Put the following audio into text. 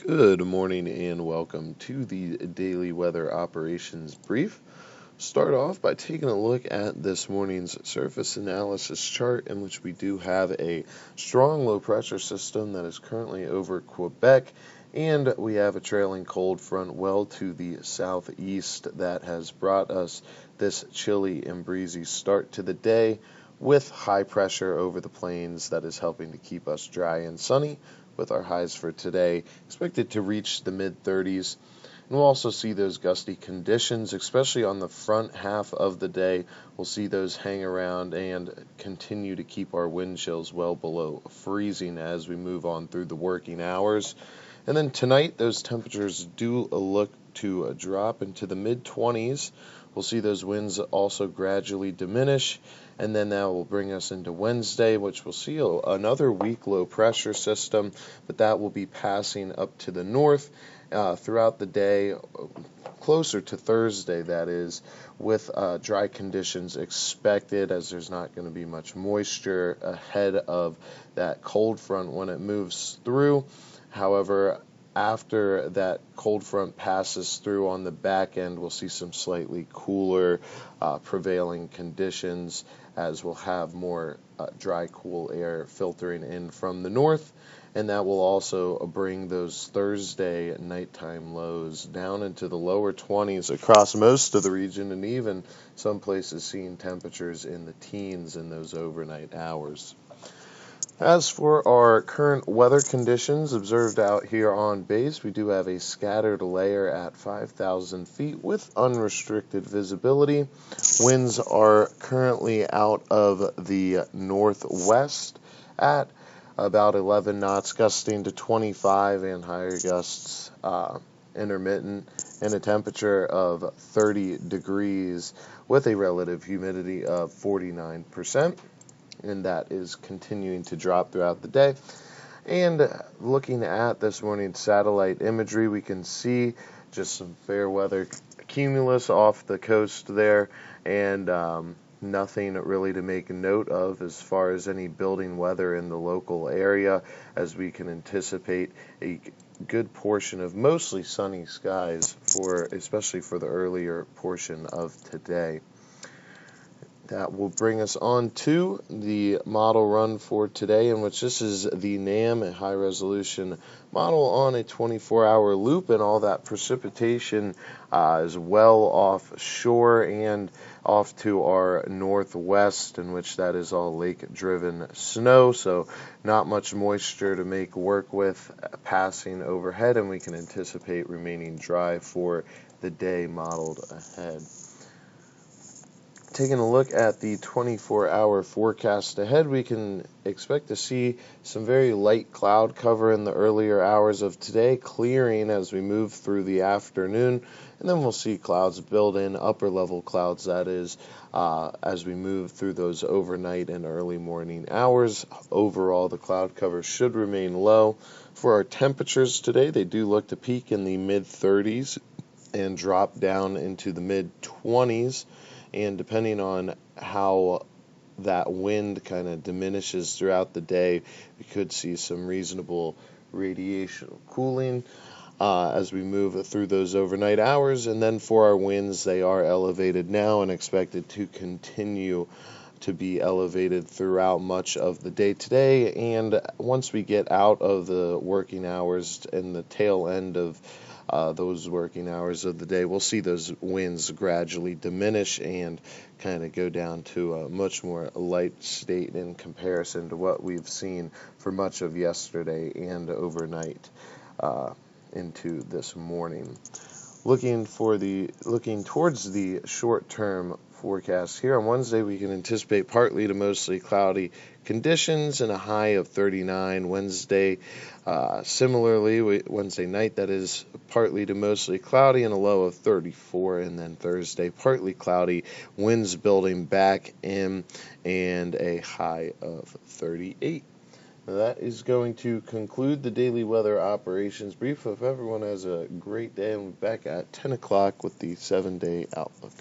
Good morning and welcome to the daily weather operations brief. Start off by taking a look at this morning's surface analysis chart, in which we do have a strong low pressure system that is currently over Quebec, and we have a trailing cold front well to the southeast that has brought us this chilly and breezy start to the day, with high pressure over the plains that is helping to keep us dry and sunny, with our highs for today expected to reach the mid-30s. And we'll also see those gusty conditions, especially on the front half of the day. We'll see those hang around and continue to keep our wind chills well below freezing as we move on through the working hours. And then tonight, those temperatures do look to drop into the mid-20s. We'll see those winds also gradually diminish, and then that will bring us into Wednesday, which will see another weak low pressure system, but that will be passing up to the north throughout the day, closer to Thursday, that is, with dry conditions expected, as there's not going to be much moisture ahead of that cold front when it moves through. However, after that cold front passes through on the back end, we'll see some slightly cooler prevailing conditions, as we'll have more dry, cool air filtering in from the north, and that will also bring those Thursday nighttime lows down into the lower 20s across most of the region, and even some places seeing temperatures in the teens in those overnight hours. As for our current weather conditions observed out here on base, we do have a scattered layer at 5,000 feet with unrestricted visibility. Winds are currently out of the northwest at about 11 knots, gusting to 25, and higher gusts intermittent, and a temperature of 30 degrees with a relative humidity of 49%. And that is continuing to drop throughout the day. And looking at this morning's satellite imagery, we can see just some fair weather cumulus off the coast there, and nothing really to make note of as far as any building weather in the local area, as we can anticipate a good portion of mostly sunny skies, especially for the earlier portion of today. That will bring us on to the model run for today, in which this is the NAM, a high-resolution model on a 24-hour loop, and all that precipitation is well offshore and off to our northwest, in which that is all lake-driven snow, so not much moisture to make work with passing overhead, and we can anticipate remaining dry for the day modeled ahead. Taking a look at the 24-hour forecast ahead, we can expect to see some very light cloud cover in the earlier hours of today, clearing as we move through the afternoon, and then we'll see clouds build in, upper level clouds that is, as we move through those overnight and early morning hours. Overall, the cloud cover should remain low. For our temperatures today, they do look to peak in the mid-30s and drop down into the mid-20s. And depending on how that wind kind of diminishes throughout the day, we could see some reasonable radiation cooling as we move through those overnight hours. And then for our winds, they are elevated now and expected to continue to be elevated throughout much of the day today. And once we get out of the working hours and the tail end of those working hours of the day, we'll see those winds gradually diminish and kind of go down to a much more light state in comparison to what we've seen for much of yesterday and overnight into this morning. Looking towards the short-term forecast here, on Wednesday we can anticipate partly to mostly cloudy conditions and a high of 39. Similarly, Wednesday night, that is, partly to mostly cloudy and a low of 34. And then Thursday, partly cloudy, winds building back in, and a high of 38. Now that is going to conclude the daily weather operations brief. Hope everyone has a great day, and we'll be back at 10 o'clock with the 7-day outlook.